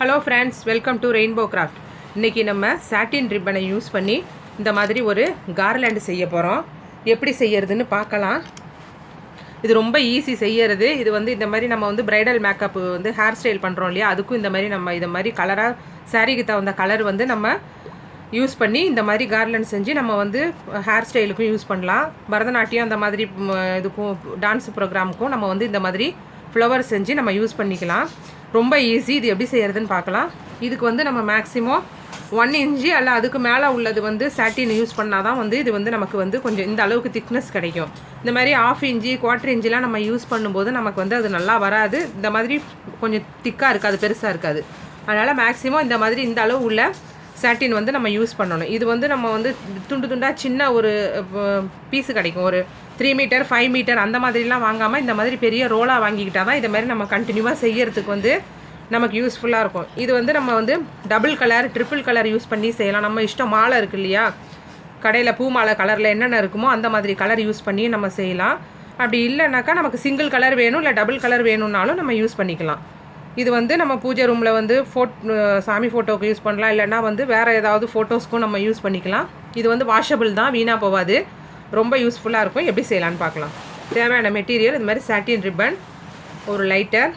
Hello friends, welcome to rainbow craft. இன்றைக்கி நம்ம சாட்டின் ரிப்பனை use பண்ணி இந்த மாதிரி ஒரு garland செய்ய போகிறோம். எப்படி செய்யறதுன்னு பார்க்கலாம். இது ரொம்ப ஈஸி செய்யறது. இது வந்து இந்த மாதிரி நம்ம வந்து பிரைடல் மேக்கப் வந்து ஹேர் ஸ்டைல் பண்ணுறோம் இல்லையா, அதுக்கும் இந்த மாதிரி நம்ம இதை மாதிரி கலராக சாரீக்கு தகுந்த கலர் வந்து நம்ம யூஸ் பண்ணி இந்த மாதிரி garland செஞ்சு நம்ம வந்து ஹேர் ஸ்டைலுக்கும் யூஸ் பண்ணலாம். பரதநாட்டியம் அந்த மாதிரி இதுக்கும் டான்ஸ் ப்ரோக்ராமுக்கும் நம்ம வந்து இந்த மாதிரி ஃப்ளவர் செஞ்சு நம்ம யூஸ் பண்ணிக்கலாம். ரொம்ப ஈஸி. இது எப்படி செய்கிறதுன்னு பார்க்கலாம். இதுக்கு வந்து நம்ம மேக்ஸிமம் 1 இன்ச்சு அல்ல அதுக்கு மேலே உள்ளது வந்து சாட்டின் யூஸ் பண்ணால் தான் வந்து இது வந்து நமக்கு வந்து கொஞ்சம் இந்த அளவுக்கு திக்னஸ் கிடைக்கும். இந்த மாதிரி 1/2 இன்ச்சு 1/4 இன்ச்செலாம் நம்ம யூஸ் பண்ணும்போது நமக்கு வந்து அது நல்லா வராது. இந்த மாதிரி கொஞ்சம் திக்காக இருக்காது, பெருசாக இருக்காது. அதனால் மேக்ஸிமம் இந்த மாதிரி இந்த அளவு உள்ள சாட்டின் வந்து நம்ம யூஸ் பண்ணணும். இது வந்து நம்ம வந்து துண்டு துண்டாக சின்ன ஒரு பீஸு கிடைக்கும். ஒரு 3 மீட்டர் 5 மீட்டர் அந்த மாதிரிலாம் வாங்காமல் இந்த மாதிரி பெரிய ரோலாக வாங்கிக்கிட்டால் தான் இந்த மாதிரி நம்ம கண்டினியூவாக செய்யறதுக்கு வந்து நமக்கு யூஸ்ஃபுல்லாக இருக்கும். இது வந்து நம்ம வந்து double colour triple colour use பண்ணி செய்யலாம். நம்ம இஷ்டம். மாலை இருக்குது இல்லையா, கடையில் பூ மாலை கலரில் என்னென்ன இருக்குமோ அந்த மாதிரி கலர் யூஸ் பண்ணி நம்ம செய்யலாம். அப்படி இல்லைனாக்கா நமக்கு சிங்கிள் கலர் வேணும் இல்லை டபுள் கலர் வேணும்னாலும் நம்ம யூஸ் பண்ணிக்கலாம். இது வந்து நம்ம பூஜை ரூமில் வந்து சாமி ஃபோட்டோவுக்கு யூஸ் பண்ணலாம், இல்லைன்னா வந்து வேறு ஏதாவது ஃபோட்டோஸ்க்கும் நம்ம யூஸ் பண்ணிக்கலாம். இது வந்து வாஷபிள் தான், வீணாக போகாது. ரொம்ப யூஸ்ஃபுல்லாக இருக்கும். எப்படி செய்யலான்னு பார்க்கலாம். தேவையான மெட்டீரியல் இந்த மாதிரி சாட்டின் ரிப்பன், ஒரு லைட்டர்,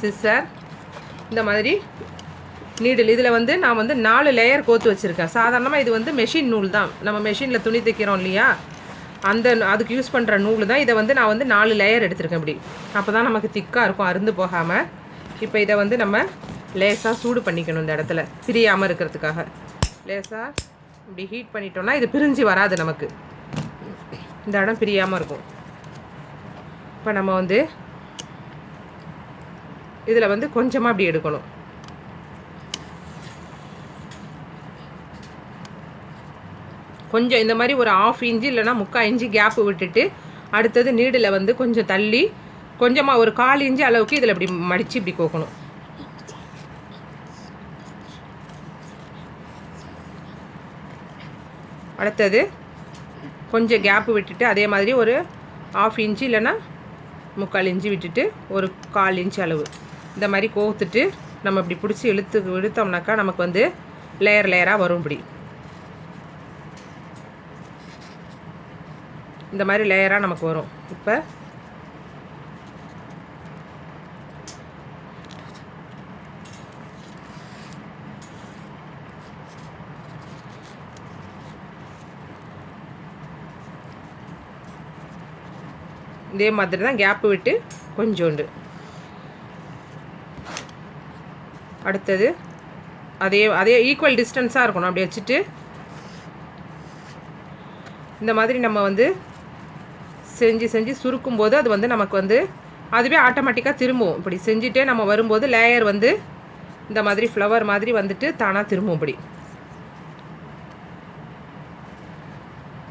சிஸ்ஸர், இந்த மாதிரி நீடில். இதில் வந்து நான் வந்து 4 லேயர் கோத்து வச்சுருக்கேன். சாதாரணமாக இது வந்து மெஷின் நூல் தான். நம்ம மெஷினில் துணி தைக்கிறோம் இல்லையா, அதுக்கு யூஸ் பண்ணுற நூல் தான். இதை வந்து நான் வந்து 4 லேயர் எடுத்திருக்கேன். இப்படி அப்போ தான் நமக்கு திக்காக இருக்கும், அருந்து போகாமல். இப்போ இதை வந்து நம்ம லேசாக சூடு பண்ணிக்கணும். இந்த இடத்துல பிரியாமல் இருக்கிறதுக்காக லேசாக இப்படி ஹீட் பண்ணிட்டோம்னா இது பிரிஞ்சு வராது, நமக்கு இந்த இடம் பிரியாமல் இருக்கும். இப்போ நம்ம வந்து இதில் வந்து கொஞ்சமாக அப்படி எடுக்கணும். கொஞ்சம் இந்த மாதிரி ஒரு 1/2 இன்ச்சு இல்லைனா 3/4 இன்ச்சு கேப்பு விட்டுட்டு அடுத்தது நீடில் வந்து கொஞ்சம் தள்ளி கொஞ்சமாக ஒரு 1/4 இன்ச்சு அளவுக்கு இதில் இப்படி மடித்து இப்படி கோக்கணும். அடுத்தது கொஞ்சம் கேப்பு விட்டுட்டு அதே மாதிரி ஒரு 1/2 இன்ச்சு இல்லைன்னா 3/4 இன்ச்சு விட்டுட்டு ஒரு 1/4 இன்ச்சு அளவு இந்த மாதிரி கோத்துட்டு நம்ம இப்படி பிடிச்சி இழுத்தோம்னாக்கா நமக்கு வந்து லேயர் லேயராக வரும். இப்படி இந்த மாதிரி லேயராக நமக்கு வரும். இப்போ இதே மாதிரி தான் கேப்பு விட்டு கொஞ்சோண்டு. அடுத்தது அதே ஈக்குவல் டிஸ்டன்ஸாக இருக்கணும். அப்படி வச்சுட்டு இந்த மாதிரி நம்ம வந்து செஞ்சு சுருக்கும்போது அது வந்து நமக்கு வந்து அதுவே ஆட்டோமேட்டிக்காக திரும்பும். இப்படி செஞ்சுட்டே நம்ம வரும்போது லேயர் வந்து இந்த மாதிரி ஃப்ளவர் மாதிரி வந்துட்டு தானாக திரும்பும். இப்படி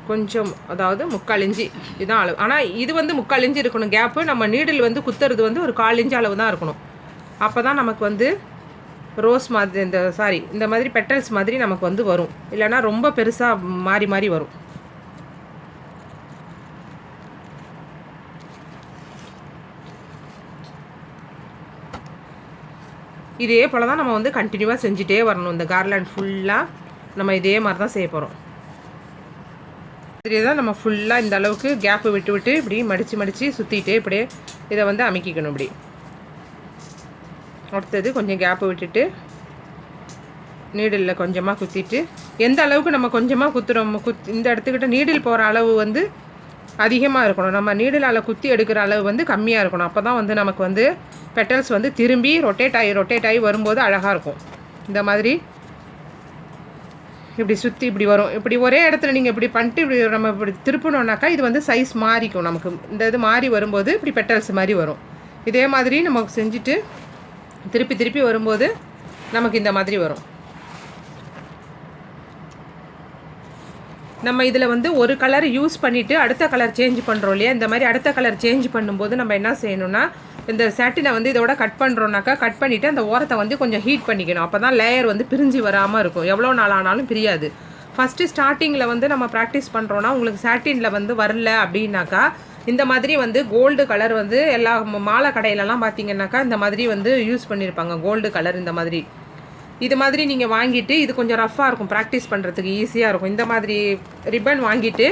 கொஞ்சம், அதாவது 3/4 இன்ச்சு இதுதான் அளவு. ஆனால் இது வந்து 3/4 இன்ச்சு இருக்கணும் கேப்பு. நம்ம நீடில் வந்து குத்துறது வந்து ஒரு 1/4 இன்ச்சு அளவு தான் இருக்கணும். அப்போ தான் நமக்கு வந்து ரோஸ் மாதிரி இந்த மாதிரி பெட்டல்ஸ் மாதிரி நமக்கு வந்து வரும். இல்லைனா ரொம்ப பெருசாக மாறி மாறி வரும். இதே போல் தான் நம்ம வந்து கண்டினியூவாக செஞ்சுட்டே வரணும். இந்த garland ஃபுல்லாக நம்ம இதே மாதிரி தான் செய்ய போகிறோம். இதே தான் நம்ம ஃபுல்லாக இந்த அளவுக்கு கேப்பு விட்டு இப்படி மடித்து சுற்றிட்டே இப்படியே இதை வந்து அமைக்கிக்கணும். இப்படி அடுத்தது கொஞ்சம் கேப்பு விட்டுட்டு நீடில் கொஞ்சமாக குத்திட்டு, எந்த அளவுக்கு நம்ம கொஞ்சமாக குத்துறோம் இந்த இடத்துக்கிட்ட நீடில் போகிற அளவு வந்து அதிகமாக இருக்கணும். நம்ம நீடிலால் குத்தி எடுக்கிற அளவு வந்து கம்மியாக இருக்கணும். அப்போ தான் வந்து நமக்கு வந்து பெட்டல்ஸ் வந்து திரும்பி ரொட்டேட் ஆகி வரும்போது அழகாக இருக்கும். இந்த மாதிரி இப்படி சுற்றி இப்படி வரும். இப்படி ஒரே இடத்துல நீங்கள் இப்படி பண்ணிட்டு இப்படி நம்ம இப்படி திருப்பணுன்னாக்கா இது வந்து சைஸ் மாறிக்கும். நமக்கு இந்த இது மாறி வரும்போது இப்படி பெட்டல்ஸ் மாதிரி வரும். இதே மாதிரி நமக்கு செஞ்சுட்டு திருப்பி வரும்போது நமக்கு இந்த மாதிரி வரும். நம்ம இதில் வந்து ஒரு கலர் யூஸ் பண்ணிவிட்டு அடுத்த கலர் சேஞ்ச் பண்ணுறோம் இல்லையா, இந்த மாதிரி அடுத்த கலர் சேஞ்ச் பண்ணும்போது நம்ம என்ன செய்யணும்னா, இந்த சாட்டினை வந்து இதோட கட் பண்ணுறோன்னாக்கா கட் பண்ணிவிட்டு அந்த ஓரத்தை வந்து கொஞ்சம் ஹீட் பண்ணிக்கணும். அப்போ தான் லேயர் வந்து பிரிஞ்சு வராமல் இருக்கும். எவ்வளோ நாள் ஆனாலும் பிரியாது. ஃபஸ்ட்டு ஸ்டார்டிங்கில் வந்து நம்ம ப்ராக்டிஸ் பண்ணுறோன்னா உங்களுக்கு சாட்டினில் வந்து வரல அப்படின்னாக்கா இந்த மாதிரி வந்து கோல்டு கலர் வந்து எல்லா மாலை கடையிலலாம் பார்த்தீங்கன்னாக்கா இந்த மாதிரி வந்து யூஸ் பண்ணியிருப்பாங்க கோல்டு கலர். இந்த மாதிரி இது மாதிரி நீங்கள் வாங்கிட்டு, இது கொஞ்சம் ரஃப்பாக இருக்கும், ப்ராக்டிஸ் பண்ணுறதுக்கு ஈஸியாக இருக்கும். இந்த மாதிரி ரிப்பன் வாங்கிட்டு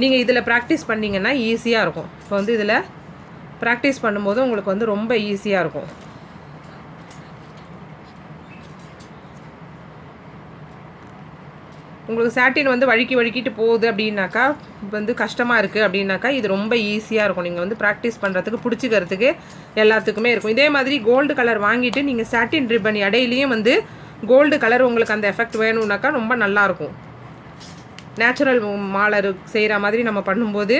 நீங்கள் இதில் ப்ராக்டிஸ் பண்ணிங்கன்னா ஈஸியாக இருக்கும். இப்போ வந்து இதில் ப்ராக்டிஸ் பண்ணும்போது உங்களுக்கு வந்து ரொம்ப ஈஸியாக இருக்கும். உங்களுக்கு சாட்டின் வந்து வழுக்கிட்டு போகுது அப்படின்னாக்கா, வந்து கஷ்டமாக இருக்குது அப்படின்னாக்கா, இது ரொம்ப ஈஸியாக இருக்கும். நீங்கள் வந்து ப்ராக்டிஸ் பண்ணுறதுக்கு, பிடிச்சிக்கிறதுக்கு எல்லாத்துக்குமே இருக்கும். இதே மாதிரி கோல்டு கலர் வாங்கிட்டு நீங்கள் சாட்டின் ரிப்பன் இடையிலையும் வந்து கோல்டு கலர் உங்களுக்கு அந்த எஃபெக்ட் வேணும்னாக்கா ரொம்ப நல்லாயிருக்கும். நேச்சுரல் மாலை செய்கிற மாதிரி நம்ம பண்ணும்போது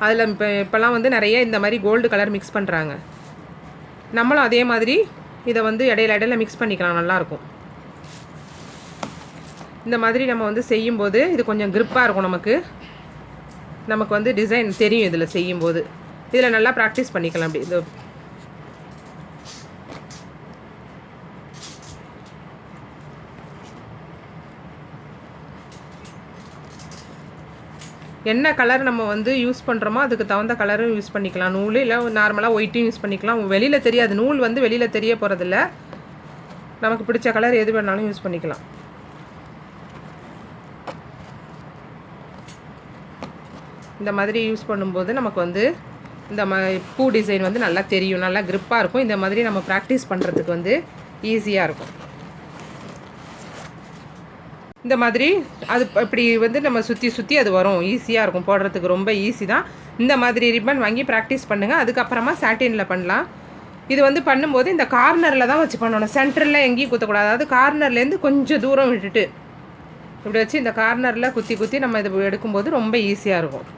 அதில் இப்போல்லாம் வந்து நிறைய இந்த மாதிரி கோல்டு கலர் மிக்ஸ் பண்ணுறாங்க. நம்மளும் அதே மாதிரி இதை வந்து இடையில மிக்ஸ் பண்ணிக்கலாம், நல்லாயிருக்கும். இந்த மாதிரி நம்ம வந்து செய்யும்போது இது கொஞ்சம் க்ரிப்பாக இருக்கும். நமக்கு வந்து டிசைன் தெரியும் இதில் செய்யும்போது. இதில் நல்லா ப்ராக்டிஸ் பண்ணிக்கலாம். அப்படி இது என்ன கலர் நம்ம வந்து யூஸ் பண்ணுறோமோ அதுக்கு தகுந்த கலரும் யூஸ் பண்ணிக்கலாம். நூல் இல்லை நார்மலாக ஒயிட்டும் யூஸ் பண்ணிக்கலாம். வெளியில் தெரியாது, நூல் வந்து வெளியில் தெரிய போகிறதில்ல. நமக்கு பிடிச்ச கலர் எது வேணாலும் யூஸ் பண்ணிக்கலாம். இந்த மாதிரி யூஸ் பண்ணும்போது நமக்கு வந்து இந்த பூ டிசைன் வந்து நல்லா தெரியும், நல்லா க்ரிப்பாக இருக்கும். இந்த மாதிரி நம்ம ப்ராக்டிஸ் பண்ணுறதுக்கு வந்து ஈஸியாக இருக்கும். இந்த மாதிரி அது இப்படி வந்து நம்ம சுற்றி அது வரும், ஈஸியாக இருக்கும், போடுறதுக்கு ரொம்ப ஈஸி தான். இந்த மாதிரி ரிப்பன் வாங்கி ப்ராக்டிஸ் பண்ணுங்கள். அதுக்கப்புறமா சாட்டினில் பண்ணலாம். இது வந்து பண்ணும்போது இந்த கார்னரில் தான் வச்சு பண்ணணும், சென்டரில் எங்கேயும் குத்தக்கூடாது. அதாவது கார்னர்லேருந்து கொஞ்சம் தூரம் விட்டுட்டு இப்படி வச்சு இந்த கார்னரில் குத்தி நம்ம இது எடுக்கும்போது ரொம்ப ஈஸியாக இருக்கும்.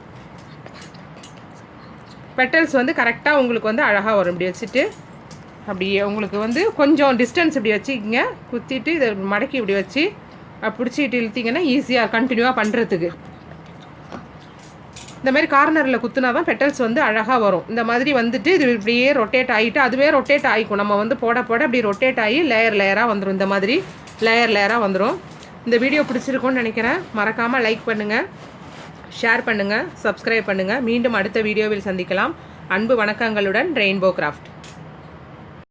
பெட்டல்ஸ் வந்து கரெக்டாக உங்களுக்கு வந்து அழகாக வரும். இப்படி வச்சுட்டு அப்படியே உங்களுக்கு வந்து கொஞ்சம் டிஸ்டன்ஸ் இப்படி வச்சுக்கிங்க, குத்திட்டு இதை மடக்கி இப்படி வச்சு பிடிச்சிட்டு இழுத்திங்கன்னா ஈஸியாக கண்டினியூவாக பண்ணுறதுக்கு. இந்த மாதிரி கார்னரில் குத்துனா தான் பெட்டல்ஸ் வந்து அழகாக வரும். இந்த மாதிரி வந்துட்டு இது இப்படியே ரொட்டேட் ஆகிட்டு அதுவே ரொட்டேட் ஆகிக்கும். நம்ம வந்து போட அப்படி ரொட்டேட் ஆகி லேயராக வந்துடும். இந்த மாதிரி லேயராக வந்துடும். இந்த வீடியோ பிடிச்சிருக்கும்னு நினைக்கிறேன். மறக்காமல் லைக் பண்ணுங்கள், ஷேர் பண்ணுங்கள், சப்ஸ்கிரைப் பண்ணுங்கள். மீண்டும் அடுத்த வீடியோவில் சந்திக்கலாம். அன்பு வணக்கங்களுடன் ரெயின்போ கிராஃப்ட்.